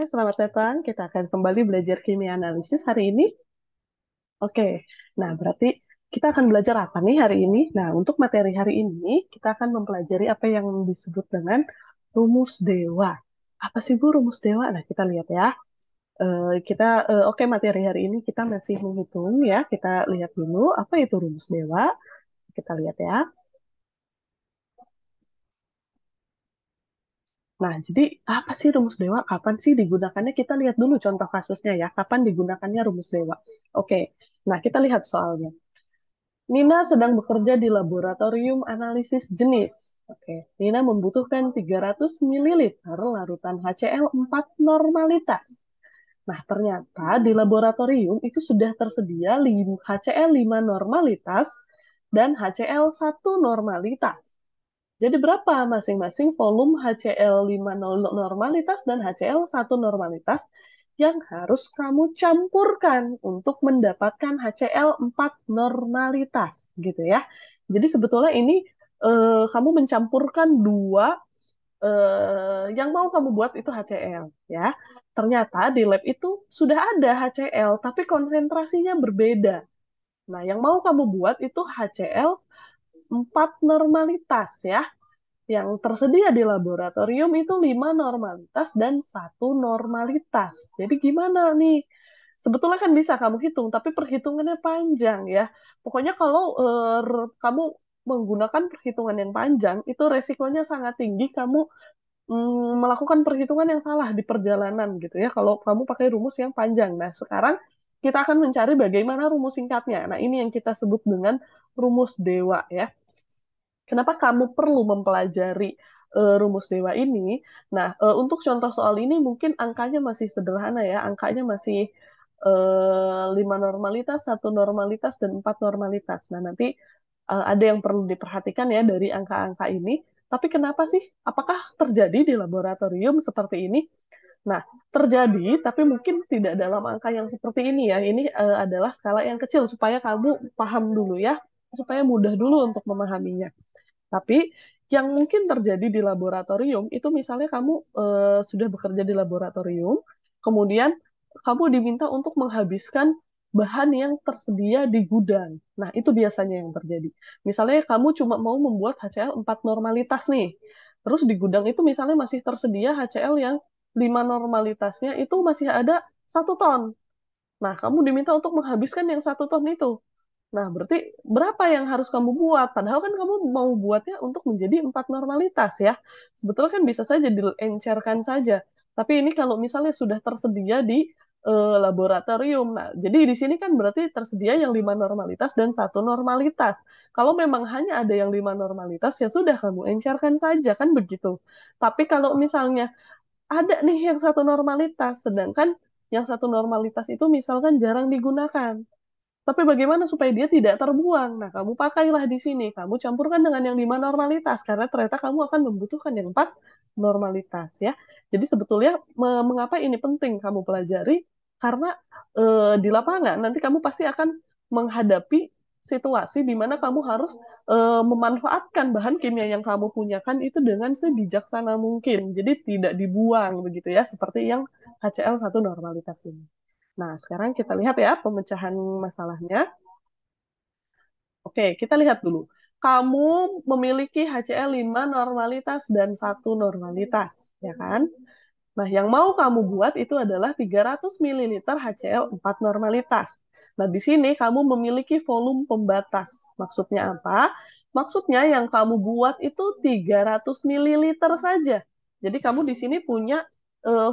Hai, selamat datang. Kita akan kembali belajar kimia analisis hari ini. Oke, nah berarti kita akan belajar apa nih hari ini? Nah, untuk materi hari ini, kita akan mempelajari apa yang disebut dengan rumus dewa. Apa sih Bu rumus dewa? Nah, kita lihat ya. Oke, materi hari ini kita masih menghitung ya. Kita lihat dulu apa itu rumus dewa. Kita lihat ya. Nah, jadi apa sih rumus dewa? Kapan sih digunakannya? Kita lihat dulu contoh kasusnya ya. Kapan digunakannya rumus dewa? Oke, nah kita lihat soalnya. Nina sedang bekerja di laboratorium analisis jenis. Oke, Nina membutuhkan 300 mililiter larutan HCl 4 normalitas. Nah, ternyata di laboratorium itu sudah tersedia HCl 5 normalitas dan HCl 1 normalitas. Jadi berapa masing-masing volume HCl 5 normalitas dan HCl 1 normalitas yang harus kamu campurkan untuk mendapatkan HCl 4 normalitas gitu ya. Jadi sebetulnya ini kamu mencampurkan dua yang mau kamu buat itu HCl ya. Ternyata di lab itu sudah ada HCl tapi konsentrasinya berbeda. Nah, yang mau kamu buat itu HCl 4 normalitas ya. Yang tersedia di laboratorium itu 5 normalitas dan 1 normalitas. Jadi gimana nih? Sebetulnya kan bisa kamu hitung, tapi perhitungannya panjang ya. Pokoknya kalau kamu menggunakan perhitungan yang panjang, itu resikonya sangat tinggi kamu melakukan perhitungan yang salah di perjalanan gitu ya. Kalau kamu pakai rumus yang panjang. Nah, sekarang kita akan mencari bagaimana rumus singkatnya. Nah, ini yang kita sebut dengan rumus dewa ya. Kenapa kamu perlu mempelajari rumus dewa ini? Nah, untuk contoh soal ini mungkin angkanya masih sederhana ya, angkanya masih 5 normalitas, 1 normalitas, dan 4 normalitas. Nah, nanti ada yang perlu diperhatikan ya dari angka-angka ini. Tapi kenapa sih? Apakah terjadi di laboratorium seperti ini? Nah, terjadi, tapi mungkin tidak dalam angka yang seperti ini ya. Ini adalah skala yang kecil supaya kamu paham dulu ya, supaya mudah dulu untuk memahaminya. Tapi yang mungkin terjadi di laboratorium itu misalnya kamu sudah bekerja di laboratorium, kemudian kamu diminta untuk menghabiskan bahan yang tersedia di gudang. Nah, itu biasanya yang terjadi. Misalnya kamu cuma mau membuat HCl 4 normalitas nih. Terus di gudang itu misalnya masih tersedia HCl yang 5 normalitasnya itu masih ada 1 ton. Nah, kamu diminta untuk menghabiskan yang 1 ton itu. Nah, berarti berapa yang harus kamu buat? Padahal kan kamu mau buatnya untuk menjadi 4 normalitas ya. Sebetulnya kan bisa saja diencerkan saja. Tapi ini kalau misalnya sudah tersedia di laboratorium. Nah, jadi di sini kan berarti tersedia yang 5 normalitas dan 1 normalitas. Kalau memang hanya ada yang 5 normalitas, ya sudah kamu encerkan saja, kan begitu. Tapi kalau misalnya ada nih yang 1 normalitas, sedangkan yang 1 normalitas itu misalkan jarang digunakan. Tapi bagaimana supaya dia tidak terbuang? Nah, kamu pakailah di sini. Kamu campurkan dengan yang 5 normalitas, karena ternyata kamu akan membutuhkan yang 4 normalitas ya. Jadi sebetulnya mengapa ini penting kamu pelajari? Karena di lapangan nanti kamu pasti akan menghadapi situasi di mana kamu harus memanfaatkan bahan kimia yang kamu punyakan itu dengan sebijaksana mungkin. Jadi tidak dibuang begitu ya, seperti yang HCl 1 normalitas ini. Nah, sekarang kita lihat ya pemecahan masalahnya. Oke, kita lihat dulu. Kamu memiliki HCl 5 normalitas dan 1 normalitas, ya kan? Nah, yang mau kamu buat itu adalah 300 mililiter HCl 4 normalitas. Nah, di sini kamu memiliki volume pembatas. Maksudnya apa? Maksudnya yang kamu buat itu 300 mililiter saja. Jadi kamu di sini punya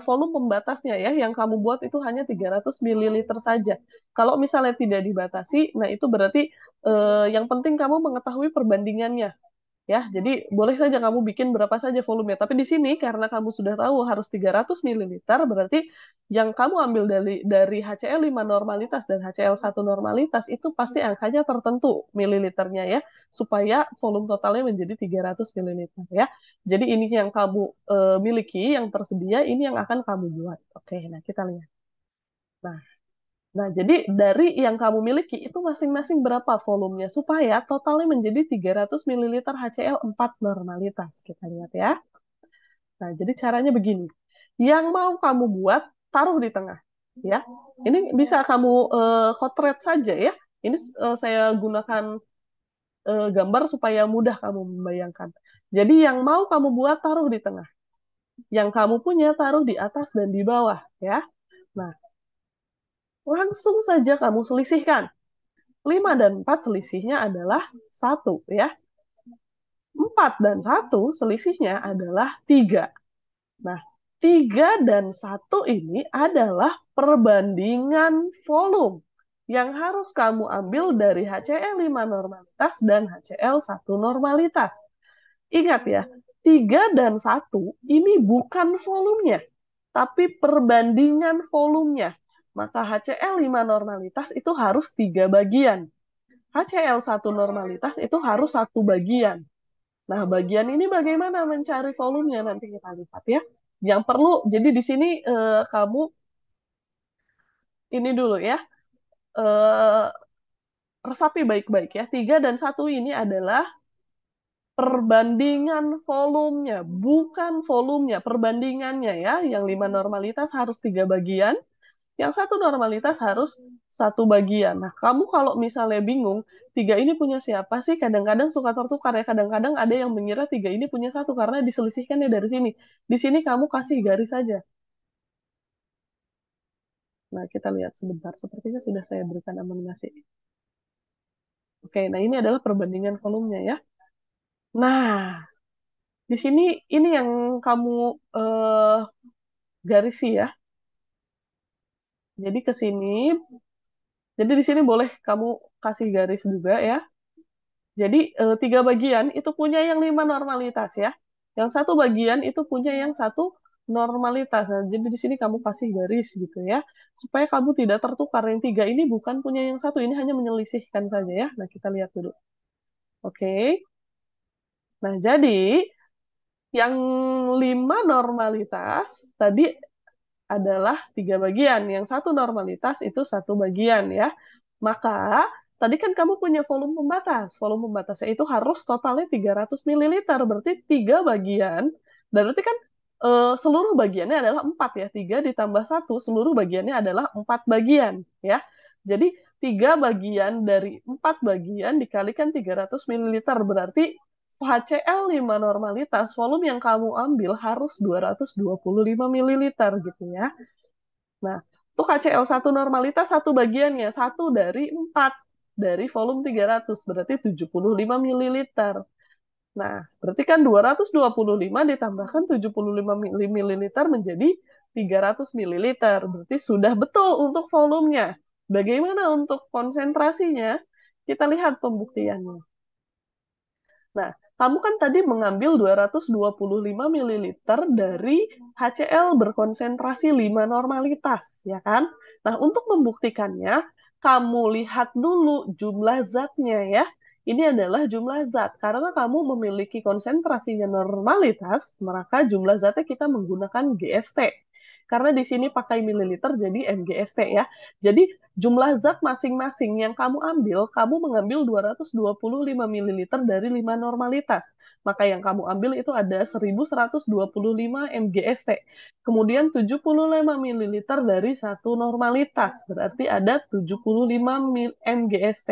volume pembatasnya ya, yang kamu buat itu hanya 300 mililiter saja. Kalau misalnya tidak dibatasi, nah itu berarti yang penting kamu mengetahui perbandingannya. Ya, jadi boleh saja kamu bikin berapa saja volumenya. Tapi di sini karena kamu sudah tahu harus 300 mililiter, berarti yang kamu ambil dari HCl 5 normalitas dan HCl 1 normalitas itu pasti angkanya tertentu mililiternya ya, supaya volume totalnya menjadi 300 mililiter ya. Jadi ini yang kamu miliki, yang tersedia, ini yang akan kamu buat. Oke, nah kita lihat. Nah, jadi dari yang kamu miliki itu masing-masing berapa volumenya supaya totalnya menjadi 300 mililiter HCl 4 normalitas. Kita lihat ya. Nah, jadi caranya begini. Yang mau kamu buat, taruh di tengah. Ya, ini bisa kamu kotret saja ya. Ini saya gunakan gambar supaya mudah kamu membayangkan. Jadi yang mau kamu buat, taruh di tengah. Yang kamu punya, taruh di atas dan di bawah. Ya, nah langsung saja kamu selisihkan. 5 dan 4 selisihnya adalah 1 ya. 4 dan 1 selisihnya adalah 3. Nah, 3 dan 1 ini adalah perbandingan volume yang harus kamu ambil dari HCl 5 normalitas dan HCl 1 normalitas. Ingat ya, 3 dan 1 ini bukan volumenya, tapi perbandingan volumenya. Maka HCl 5 normalitas itu harus 3 bagian. HCl 1 normalitas itu harus 1 bagian. Nah, bagian ini bagaimana mencari volumenya nanti kita lihat ya. Yang perlu, jadi di sini kamu ini dulu ya, eh, resapi baik-baik ya. 3 dan 1 ini adalah perbandingan volumenya, bukan volumenya, perbandingannya ya. Yang 5 normalitas harus 3 bagian, yang 1 normalitas harus 1 bagian. Nah, kamu kalau misalnya bingung, 3 ini punya siapa sih? Kadang-kadang suka tertukar ya. Kadang-kadang ada yang mengira 3 ini punya 1 karena diselisihkannya dari sini. Di sini kamu kasih garis saja. Nah, kita lihat sebentar. Sepertinya sudah saya berikan animasi. Oke, nah ini adalah perbandingan volumenya ya. Nah, di sini ini yang kamu eh, garisi ya. Jadi ke sini, jadi di sini boleh kamu kasih garis juga ya. Jadi 3 bagian itu punya yang 5 normalitas ya. Yang 1 bagian itu punya yang 1 normalitas. Nah, jadi di sini kamu kasih garis gitu ya. Supaya kamu tidak tertukar. Yang 3 ini bukan punya yang 1, ini hanya menyelisihkan saja ya. Nah, kita lihat dulu. Oke. Nah, jadi yang 5 normalitas tadi adalah 3 bagian. Yang 1 normalitas itu 1 bagian ya. Maka tadi kan kamu punya volume pembatas. Volume pembatasnya itu harus totalnya 300 mililiter. Berarti 3 bagian. Dan berarti kan seluruh bagiannya adalah 4 ya. 3 ditambah 1, seluruh bagiannya adalah 4 bagian ya. Jadi 3 bagian dari 4 bagian dikalikan 300 mililiter. Berarti HCl 5 normalitas, volume yang kamu ambil harus 225 mililiter gitu ya. Nah, untuk HCl 1 normalitas 1 bagiannya, 1 dari 4 dari volume 300, berarti 75 mililiter. Nah, berarti kan 225 ditambahkan 75 mililiter menjadi 300 mililiter. Berarti sudah betul untuk volumenya. Bagaimana untuk konsentrasinya? Kita lihat pembuktiannya. Nah, kamu kan tadi mengambil 225 mililiter dari HCl berkonsentrasi 5 normalitas, ya kan? Nah, untuk membuktikannya, kamu lihat dulu jumlah zatnya ya. Ini adalah jumlah zat. Karena kamu memiliki konsentrasinya normalitas, maka jumlah zatnya kita menggunakan GST. Karena di sini pakai mililiter, jadi MGST ya. Jadi jumlah zat masing-masing yang kamu ambil, kamu mengambil 225 mililiter dari 5 normalitas. Maka yang kamu ambil itu ada 1125 MGST. Kemudian 75 mililiter dari 1 normalitas. Berarti ada 75 MGST.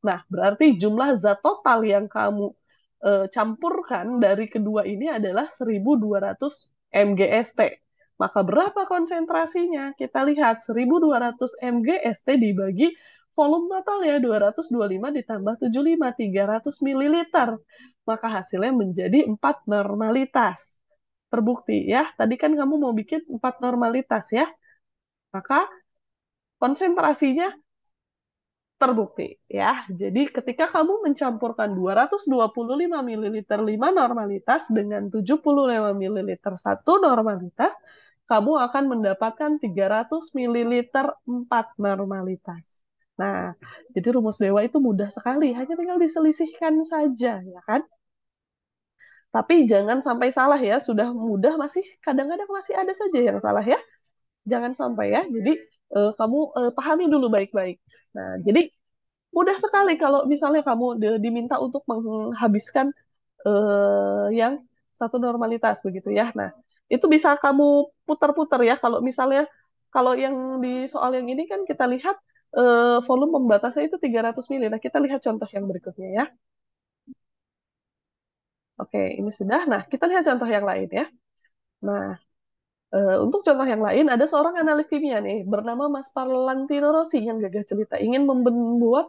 Nah, berarti jumlah zat total yang kamu campurkan dari kedua ini adalah 1200 MGST. Maka berapa konsentrasinya? Kita lihat 1200 MGST dibagi volume total ya 225 ditambah 75 300 mililiter. Maka hasilnya menjadi 4 normalitas. Terbukti ya. Tadi kan kamu mau bikin 4 normalitas ya. Maka konsentrasinya terbukti ya. Jadi ketika kamu mencampurkan 225 mililiter 5 normalitas dengan 75 mililiter 1 normalitas, kamu akan mendapatkan 300 mililiter 4 normalitas. Nah, jadi rumus dewa itu mudah sekali, hanya tinggal diselisihkan saja, ya kan? Tapi jangan sampai salah ya, sudah mudah masih kadang-kadang masih ada saja yang salah ya. Jangan sampai ya. Jadi kamu pahami dulu baik-baik. Nah, jadi mudah sekali kalau misalnya kamu diminta untuk menghabiskan yang 1 normalitas begitu ya. Nah, itu bisa kamu putar-putar ya. Kalau misalnya, kalau yang di soal yang ini kan kita lihat volume pembatasnya itu 300 mili. Nah, kita lihat contoh yang berikutnya ya. Oke, ini sudah. Nah, kita lihat contoh yang lain ya. Nah, untuk contoh yang lain, ada seorang analis kimia nih, bernama Mas Valentino Rossi yang gagah celita ingin membuat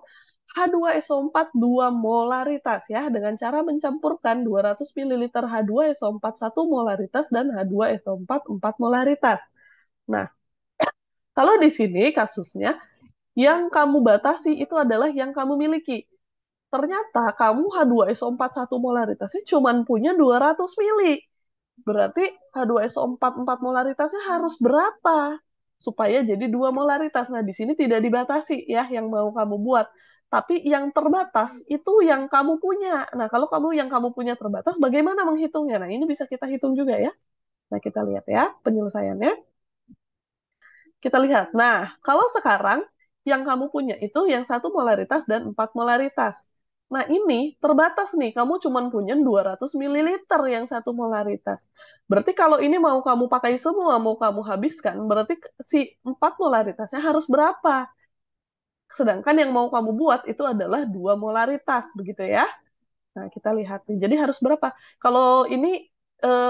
H2SO4 2 molaritas ya, dengan cara mencampurkan 200 ml H2SO4 1 molaritas dan H2SO4 4 molaritas. Nah, kalau di sini kasusnya, yang kamu batasi itu adalah yang kamu miliki. Ternyata kamu H2SO4 1 molaritasnya cuma punya 200 mili. Berarti H2SO4 4 molaritasnya harus berapa? Supaya jadi 2 molaritas. Nah, di sini tidak dibatasi ya yang mau kamu buat. Tapi yang terbatas itu yang kamu punya. Nah, kalau kamu yang kamu punya terbatas, bagaimana menghitungnya? Nah, ini bisa kita hitung juga ya. Nah, kita lihat ya penyelesaiannya. Kita lihat. Nah, kalau sekarang yang kamu punya itu yang 1 molaritas dan 4 molaritas. Nah, ini terbatas nih. Kamu cuma punya 200 mililiter yang 1 molaritas. Berarti kalau ini mau kamu pakai semua, mau kamu habiskan, berarti si 4 molaritasnya harus berapa? Sedangkan yang mau kamu buat itu adalah 2 molaritas, begitu ya. Nah, kita lihat nih. Jadi harus berapa? Kalau ini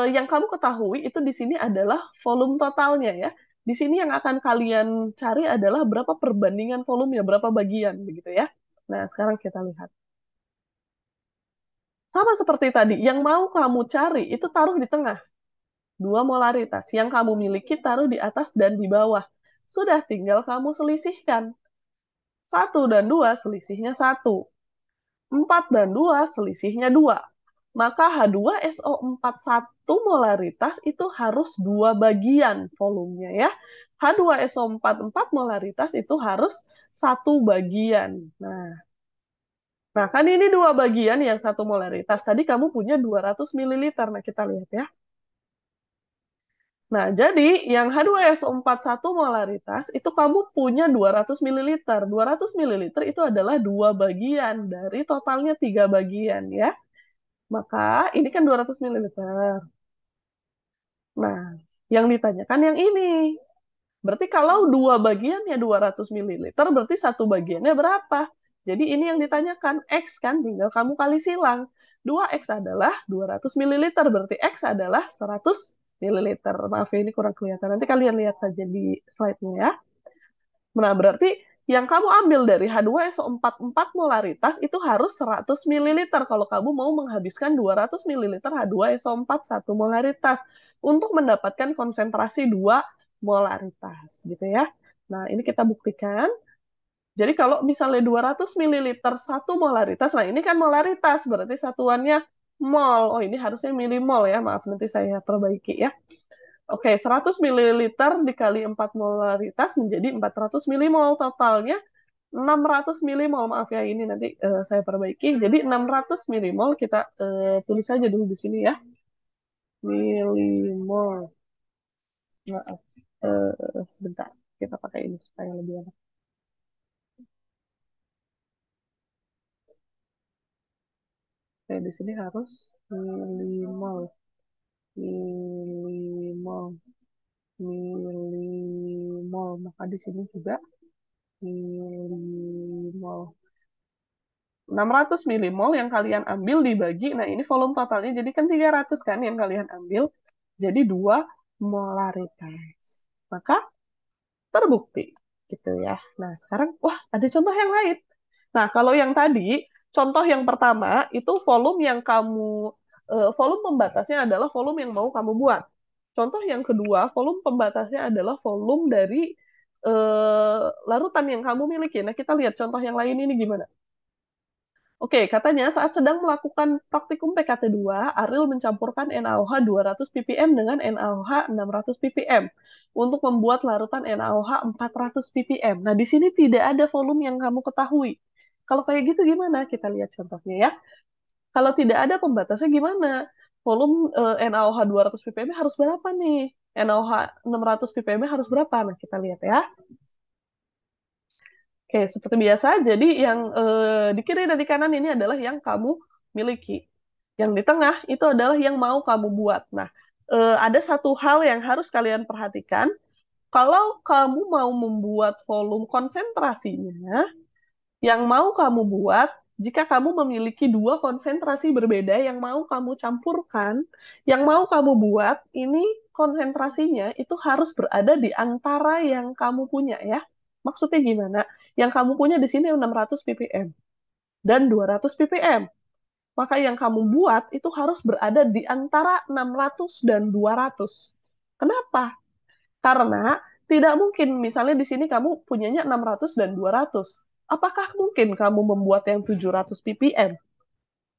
yang kamu ketahui itu di sini adalah volume totalnya ya. Di sini yang akan kalian cari adalah berapa perbandingan volume ya, berapa bagian begitu ya. Nah, sekarang kita lihat. Sama seperti tadi, yang mau kamu cari itu taruh di tengah. 2 molaritas. Yang kamu miliki taruh di atas dan di bawah. Sudah tinggal kamu selisihkan. 1 dan 2 selisihnya 1. 4 dan 2 selisihnya 2. Maka H2SO4 1 molaritas itu harus 2 bagian volumenya ya. H2SO4 4 molaritas itu harus 1 bagian. Nah, kan ini 2 bagian yang 1 molaritas. Tadi kamu punya 200 mililiter. Nah, kita lihat ya. Nah, jadi yang H2SO4 1 molaritas itu kamu punya 200 mililiter. 200 mililiter itu adalah 2 bagian dari totalnya 3 bagian ya. Maka ini kan 200 mililiter. Nah, yang ditanyakan yang ini. Berarti kalau 2 bagiannya 200 mililiter, berarti 1 bagiannya berapa? Jadi ini yang ditanyakan, X kan, tinggal kamu kali silang. 2X adalah 200 mililiter, berarti X adalah 100 mililiter. Maaf ya, ini kurang kelihatan. Nanti kalian lihat saja di slide-nya ya. Nah, berarti yang kamu ambil dari H2SO4 4 molaritas itu harus 100 mililiter kalau kamu mau menghabiskan 200 mililiter H2SO4 1 molaritas untuk mendapatkan konsentrasi 2 molaritas gitu ya. Nah, ini kita buktikan. Jadi kalau misalnya 200 mililiter 1 molaritas, nah ini kan molaritas, berarti satuannya mol. Oh, ini harusnya milimol ya, maaf nanti saya perbaiki ya. Oke, 100 mililiter dikali 4 molaritas menjadi 400 milimol. Totalnya 600 milimol. Maaf ya, ini nanti saya perbaiki. Jadi 600 milimol kita tulis saja dulu di sini ya. Milimol. Maaf. Sebentar. Kita pakai ini supaya lebih enak. Oke, di sini harus milimol. Milimol. Milimol. Maka di sini juga milimol. 600 milimol yang kalian ambil dibagi, nah ini volume totalnya, jadi kan 300 kan yang kalian ambil, jadi 2 molaritas. Maka terbukti gitu ya. Nah sekarang, wah ada contoh yang lain. Nah kalau yang tadi, contoh yang pertama itu volume yang kamu, volume pembatasnya adalah volume yang mau kamu buat. Contoh yang kedua, volume pembatasnya adalah volume dari larutan yang kamu miliki. Nah kita lihat contoh yang lain ini gimana. Oke, katanya saat sedang melakukan praktikum PKT2, Ariel mencampurkan NaOH 200 ppm dengan NaOH 600 ppm untuk membuat larutan NaOH 400 ppm. Nah, di sini tidak ada volume yang kamu ketahui. Kalau kayak gitu gimana? Kita lihat contohnya ya. Kalau tidak ada pembatasnya gimana? Volume NaOH 200 ppm harus berapa nih? NaOH 600 ppm harus berapa? Nah, kita lihat ya. Oke, seperti biasa, jadi yang di kiri dan di kanan ini adalah yang kamu miliki. Yang di tengah itu adalah yang mau kamu buat. Nah, ada satu hal yang harus kalian perhatikan. Kalau kamu mau membuat volume konsentrasinya, yang mau kamu buat, jika kamu memiliki dua konsentrasi berbeda yang mau kamu campurkan, yang mau kamu buat, ini konsentrasinya itu harus berada di antara yang kamu punya ya. Maksudnya gimana? Yang kamu punya di sini 600 ppm dan 200 ppm. Maka yang kamu buat itu harus berada di antara 600 dan 200. Kenapa? Karena tidak mungkin misalnya di sini kamu punyanya 600 dan 200. Apakah mungkin kamu membuat yang 700 ppm?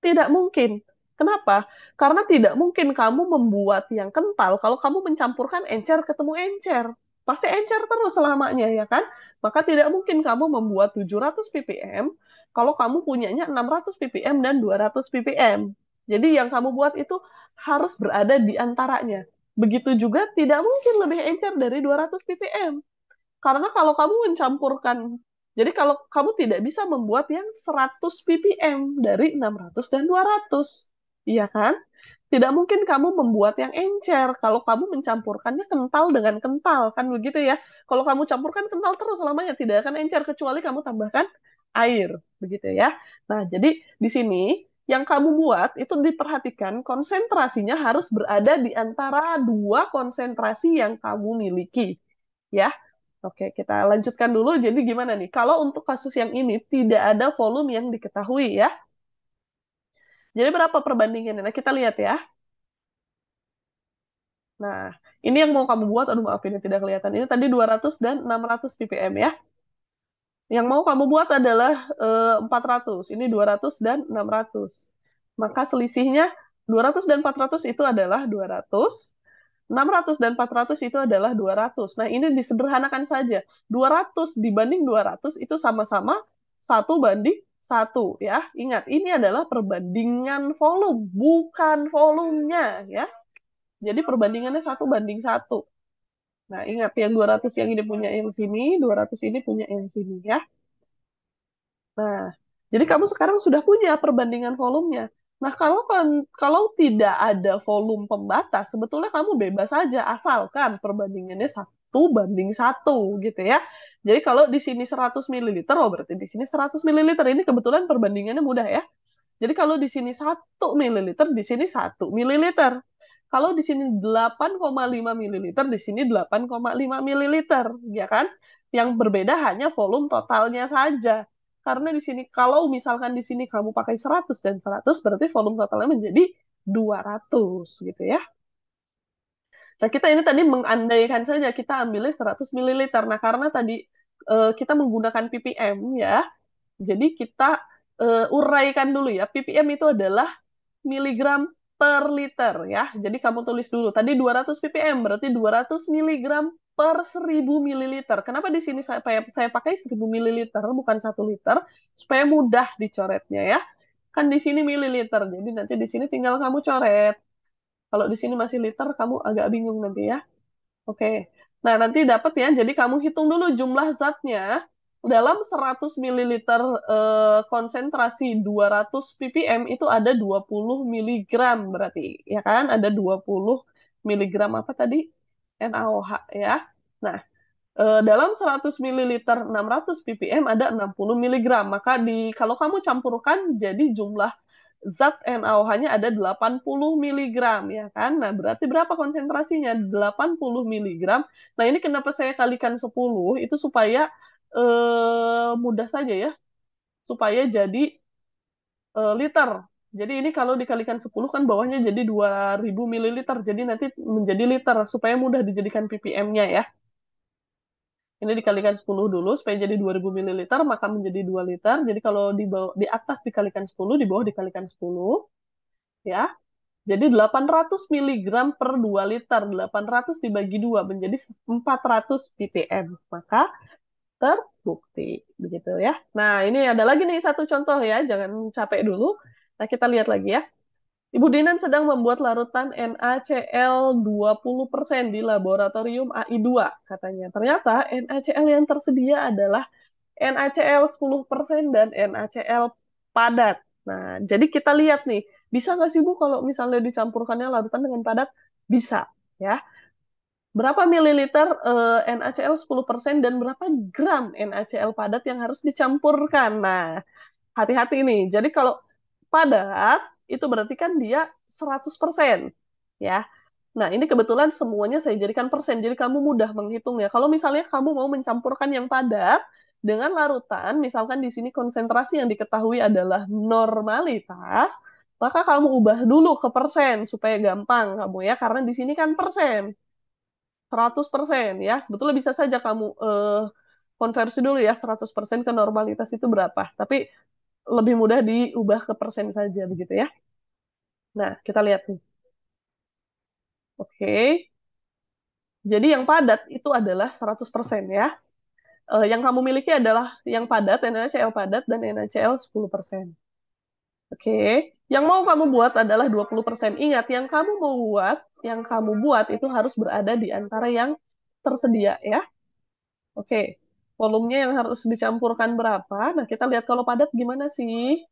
Tidak mungkin. Kenapa? Karena tidak mungkin kamu membuat yang kental kalau kamu mencampurkan encer ketemu encer. Pasti encer terus selamanya, ya kan? Maka tidak mungkin kamu membuat 700 ppm kalau kamu punyanya 600 ppm dan 200 ppm. Jadi yang kamu buat itu harus berada di antaranya. Begitu juga tidak mungkin lebih encer dari 200 ppm. Karena kalau kamu mencampurkan, jadi kalau kamu tidak bisa membuat yang 100 ppm dari 600 dan 200, iya kan? Tidak mungkin kamu membuat yang encer kalau kamu mencampurkannya kental dengan kental, kan begitu ya? Kalau kamu campurkan kental terus selamanya tidak akan encer kecuali kamu tambahkan air, begitu ya. Nah, jadi di sini yang kamu buat itu diperhatikan konsentrasinya harus berada di antara dua konsentrasi yang kamu miliki, ya. Oke, kita lanjutkan dulu. Jadi gimana nih? Kalau untuk kasus yang ini tidak ada volume yang diketahui ya. Jadi berapa perbandingannya? Nah, kita lihat ya. Nah, ini yang mau kamu buat. Aduh, maaf ini tidak kelihatan. Ini tadi 200 dan 600 ppm ya. Yang mau kamu buat adalah 400. Ini 200 dan 600. Maka selisihnya 200 dan 400 itu adalah 200. 600 dan 400 itu adalah 200. Nah, ini disederhanakan saja. 200 dibanding 200 itu sama-sama 1 banding 1 ya. Ingat, ini adalah perbandingan volume, bukan volumenya ya. Jadi perbandingannya 1 banding 1. Nah, ingat yang 200 yang ini punya yang sini, 200 ini punya yang sini ya. Nah, jadi kamu sekarang sudah punya perbandingan volumenya. Nah, kalau tidak ada volume pembatas, sebetulnya kamu bebas saja asalkan perbandingannya 1 banding 1 gitu ya. Jadi kalau di sini 100 mililiter, oh berarti di sini 100 mililiter. Ini kebetulan perbandingannya mudah ya. Jadi kalau di sini 1 mililiter, di sini 1 mililiter. Kalau di sini 8,5 mililiter, di sini 8,5 mililiter, ya kan? Yang berbeda hanya volume totalnya saja. Karena di sini, kalau misalkan di sini kamu pakai 100 dan 100, berarti volume totalnya menjadi 200, gitu ya. Nah, kita ini tadi mengandaikan saja, kita ambilnya 100 mililiter. Nah, karena tadi kita menggunakan ppm, ya, jadi kita uraikan dulu ya. ppm itu adalah miligram per liter ya. Jadi kamu tulis dulu. Tadi 200 ppm berarti 200 miligram per 1000 mililiter. Kenapa di sini saya pakai 1000 mililiter bukan 1 liter supaya mudah dicoretnya ya. Kan di sini mililiter. Jadi nanti di sini tinggal kamu coret. Kalau di sini masih liter kamu agak bingung nanti ya. Oke. Nah, nanti dapat ya. Jadi kamu hitung dulu jumlah zatnya. Dalam 100 mililiter konsentrasi 200 ppm itu ada 20 miligram berarti. Ya kan? Ada 20 miligram apa tadi? NaOH ya. Nah, dalam 100 mililiter 600 ppm ada 60 miligram. Maka kalau kamu campurkan jadi jumlah zat NaOH-nya ada 80 miligram ya kan. Nah, berarti berapa konsentrasinya? 80 miligram. Nah, ini kenapa saya kalikan 10 itu supaya mudah saja ya. Supaya jadi liter. Jadi ini kalau dikalikan 10 kan bawahnya jadi 2000 mililiter. Jadi nanti menjadi liter supaya mudah dijadikan ppm-nya ya. Ini dikalikan 10 dulu supaya jadi 2000 mililiter maka menjadi 2 liter. Jadi kalau di atas dikalikan 10, di bawah dikalikan 10 ya. Jadi 800 miligram per 2 liter. 800 dibagi 2 menjadi 400 ppm. Maka terbukti. Begitu ya. Nah, ini ada lagi nih satu contoh ya. Jangan capek dulu. Nah, kita lihat lagi ya. Ibu Dinan sedang membuat larutan NaCl 20% di laboratorium AI2, katanya. Ternyata NaCl yang tersedia adalah NaCl 10% dan NaCl padat. Nah, jadi kita lihat nih, bisa nggak sih Bu kalau misalnya dicampurkannya larutan dengan padat? Bisa, ya. Berapa mililiter NaCl 10% dan berapa gram NaCl padat yang harus dicampurkan? Nah, hati-hati nih. Jadi kalau padat, itu berarti kan dia 100%. Ya. Nah, ini kebetulan semuanya saya jadikan persen, jadi kamu mudah menghitungnya. Kalau misalnya kamu mau mencampurkan yang padat dengan larutan, misalkan di sini konsentrasi yang diketahui adalah normalitas, maka kamu ubah dulu ke persen supaya gampang kamu ya, karena di sini kan persen, 100% ya. Sebetulnya bisa saja kamu konversi dulu ya, 100% ke normalitas itu berapa. Tapi lebih mudah diubah ke persen saja begitu ya. Nah, kita lihat nih. Oke. Jadi yang padat itu adalah 100% ya. Yang kamu miliki adalah yang padat, NaCl padat, dan NaCl 10%. Oke. Yang mau kamu buat adalah 20%. Ingat, yang kamu buat itu harus berada di antara yang tersedia ya. Oke. Volumenya yang harus dicampurkan berapa? Nah, kita lihat kalau padat gimana sih?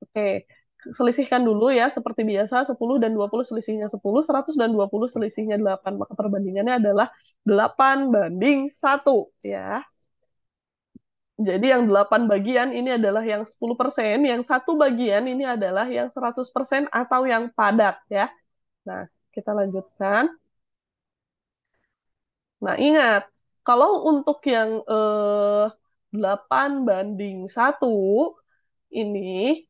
Oke. Selisihkan dulu ya, seperti biasa, 10 dan 20 selisihnya 10, 100 dan 20 selisihnya 8. Maka perbandingannya adalah 8:1 ya. Jadi yang 8 bagian ini adalah yang 10%, yang satu bagian ini adalah yang 100% atau yang padat ya. Nah, kita lanjutkan. Nah, ingat, kalau untuk yang 8:1 ini,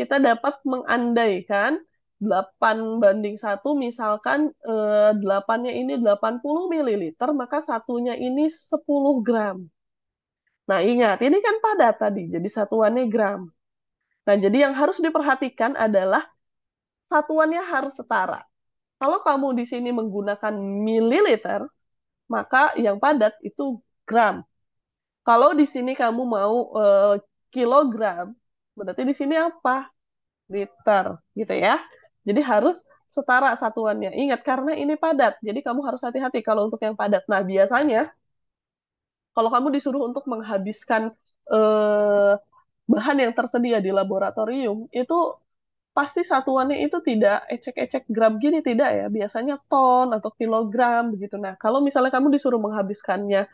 kita dapat mengandaikan 8:1, misalkan 8-nya ini 80 mililiter, maka satunya ini 10 gram. Nah, ingat, ini kan padat tadi, jadi satuannya gram. Nah, jadi yang harus diperhatikan adalah satuannya harus setara. Kalau kamu di sini menggunakan mililiter, maka yang padat itu gram. Kalau di sini kamu mau kilogram, berarti di sini apa? Liter, gitu ya. Jadi harus setara satuannya. Ingat, karena ini padat, jadi kamu harus hati-hati kalau untuk yang padat. Nah, biasanya kalau kamu disuruh untuk menghabiskan eh, bahan yang tersedia di laboratorium, itu pasti satuannya itu tidak ecek-ecek gram gini, tidak ya. Biasanya ton atau kilogram begitu. Nah, kalau misalnya kamu disuruh menghabiskannya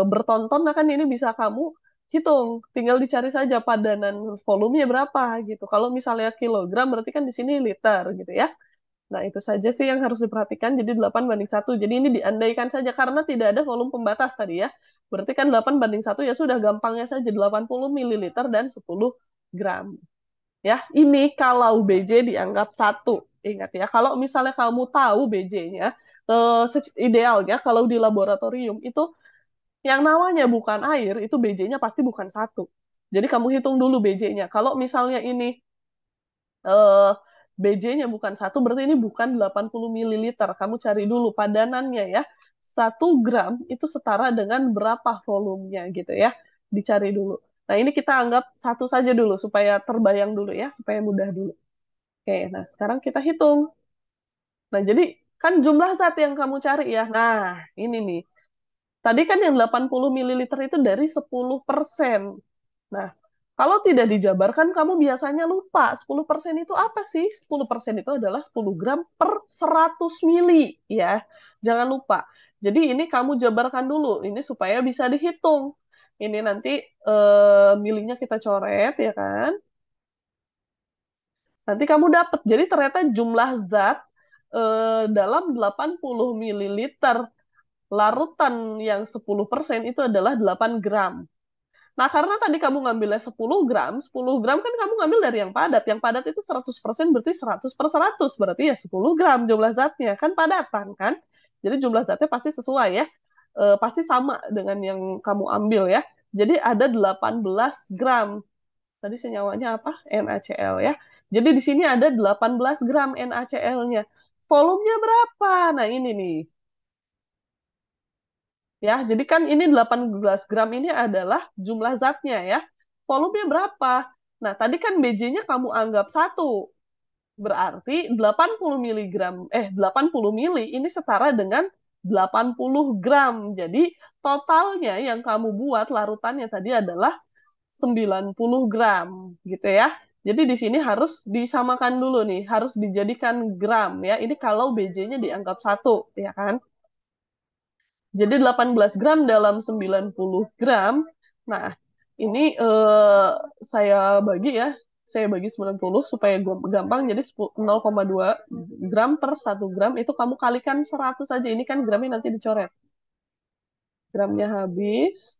berton-ton, nah kan ini bisa kamu hitung. Tinggal dicari saja padanan volumenya berapa gitu. Kalau misalnya kilogram berarti kan di sini liter gitu ya. Nah, itu saja sih yang harus diperhatikan. Jadi 8:1. Jadi ini diandaikan saja karena tidak ada volume pembatas tadi ya. Berarti kan 8:1 ya sudah gampangnya saja 80 mililiter dan 10 gram. Ya, ini kalau BJ dianggap satu. Ingat ya, kalau misalnya kamu tahu BJ-nya, idealnya kalau di laboratorium itu yang namanya bukan air, itu BJ-nya pasti bukan satu. Jadi kamu hitung dulu BJ-nya. Kalau misalnya ini eh, BJ-nya bukan satu, berarti ini bukan 80 mililiter. Kamu cari dulu padanannya ya. 1 gram itu setara dengan berapa volumenya gitu ya. Dicari dulu. Nah, ini kita anggap satu saja dulu supaya terbayang dulu ya, supaya mudah dulu. Oke, nah sekarang kita hitung. Nah, jadi kan jumlah zat yang kamu cari ya. Nah, ini nih. Tadi kan yang 80 mililiter itu dari 10%. Nah, kalau tidak dijabarkan, kamu biasanya lupa. 10% itu apa sih? 10% itu adalah 10 gram per 100 mili. Ya, jangan lupa. Jadi ini kamu jabarkan dulu. Ini supaya bisa dihitung. Ini nanti milinya kita coret, ya kan? Nanti kamu dapat. Jadi ternyata jumlah zat dalam 80 mililiter larutan yang 10% itu adalah 8 gram. Nah, karena tadi kamu ngambilnya 10 gram kan kamu ngambil dari yang padat. Yang padat itu 100% berarti 100 per 100. Berarti ya 10 gram jumlah zatnya. Kan padatan, kan? Jadi jumlah zatnya pasti sesuai ya. Pasti sama dengan yang kamu ambil ya. Jadi ada 18 gram. Tadi senyawanya apa? NaCl ya. Jadi di sini ada 18 gram NaCl-nya. Volumenya berapa? Nah, ini nih. Ya, jadi kan ini 18 gram ini adalah jumlah zatnya ya. Volumenya berapa? Nah, tadi kan BJ-nya kamu anggap satu. Berarti 80 miligram, 80 mili ini setara dengan 80 gram. Jadi totalnya yang kamu buat larutannya tadi adalah 90 gram gitu ya. Jadi di sini harus disamakan dulu nih, harus dijadikan gram ya. Ini kalau BJ-nya dianggap 1, ya kan? Jadi 18 gram dalam 90 gram. Nah, ini saya bagi ya. Saya bagi 90 supaya gampang. Jadi 0,2 gram per 1 gram itu kamu kalikan 100 aja. Ini kan gramnya nanti dicoret. Gramnya habis,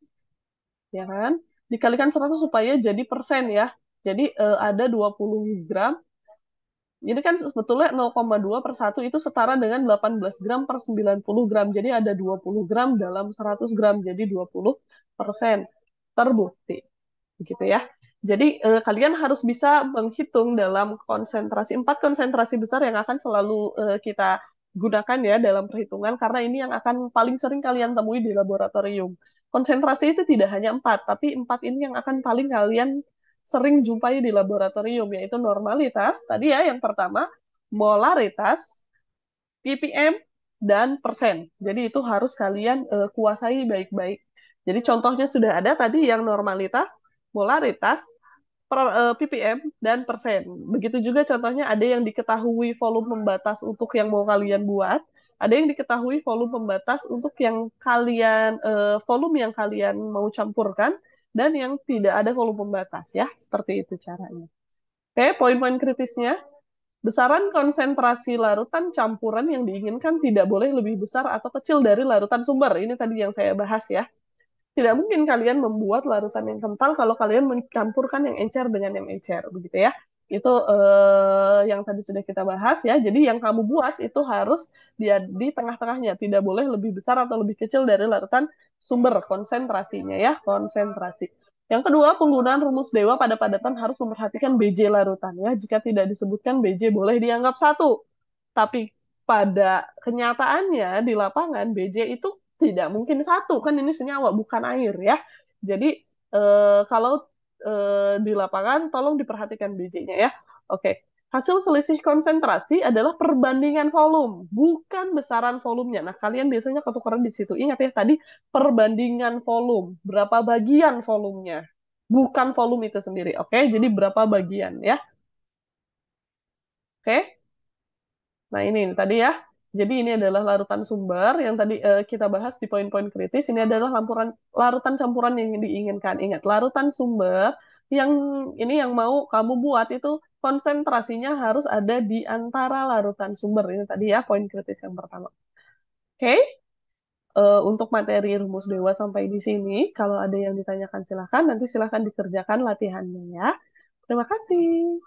ya kan? Dikalikan 100 supaya jadi persen ya. Jadi ada 20 gram. Jadi kan sebetulnya 0,2 per 1 itu setara dengan 18 gram per 90 gram. Jadi ada 20 gram dalam 100 gram. Jadi 20% terbukti. Begitu ya. Jadi kalian harus bisa menghitung dalam konsentrasi, 4 konsentrasi besar yang akan selalu kita gunakan ya dalam perhitungan. Karena ini yang akan paling sering kalian temui di laboratorium. Konsentrasi itu tidak hanya 4, tapi 4 ini yang akan paling kalian sering jumpai di laboratorium, yaitu normalitas, tadi ya yang pertama, molaritas, ppm, dan persen. Jadi itu harus kalian kuasai baik-baik. Jadi contohnya sudah ada tadi yang normalitas, molaritas, ppm, dan persen. Begitu juga contohnya ada yang diketahui volume pembatas untuk yang mau kalian buat, ada yang diketahui volume pembatas untuk yang kalian volume yang kalian mau campurkan, dan yang tidak ada volume pembatas ya. Seperti itu caranya. Oke, poin-poin kritisnya. Besaran konsentrasi larutan campuran yang diinginkan tidak boleh lebih besar atau kecil dari larutan sumber. Ini tadi yang saya bahas ya. Tidak mungkin kalian membuat larutan yang kental kalau kalian mencampurkan yang encer dengan yang encer, begitu ya. Itu yang tadi sudah kita bahas ya. Jadi yang kamu buat itu harus dia di tengah-tengahnya, tidak boleh lebih besar atau lebih kecil dari larutan sumber konsentrasinya ya, konsentrasi. Yang kedua, penggunaan rumus dewa pada padatan harus memperhatikan BJ larutan ya. Jika tidak disebutkan BJ boleh dianggap 1. Tapi pada kenyataannya di lapangan BJ itu tidak mungkin 1, kan ini senyawa bukan air ya. Jadi kalau di lapangan tolong diperhatikan BJ-nya ya. Oke, hasil selisih konsentrasi adalah perbandingan volume, bukan besaran volumenya. Nah, kalian biasanya ketukeran di situ. Ingat ya tadi perbandingan volume, berapa bagian volumenya, bukan volume itu sendiri. Oke, jadi berapa bagian ya. Oke. Nah, ini tadi ya. Jadi ini adalah larutan sumber yang tadi kita bahas di poin-poin kritis. Ini adalah larutan campuran yang diinginkan. Ingat, larutan sumber yang ini yang mau kamu buat itu konsentrasinya harus ada di antara larutan sumber. Ini tadi ya poin kritis yang pertama. Oke, untuk materi rumus dewa sampai di sini. Kalau ada yang ditanyakan silakan. Nanti silakan dikerjakan latihannya ya. Terima kasih.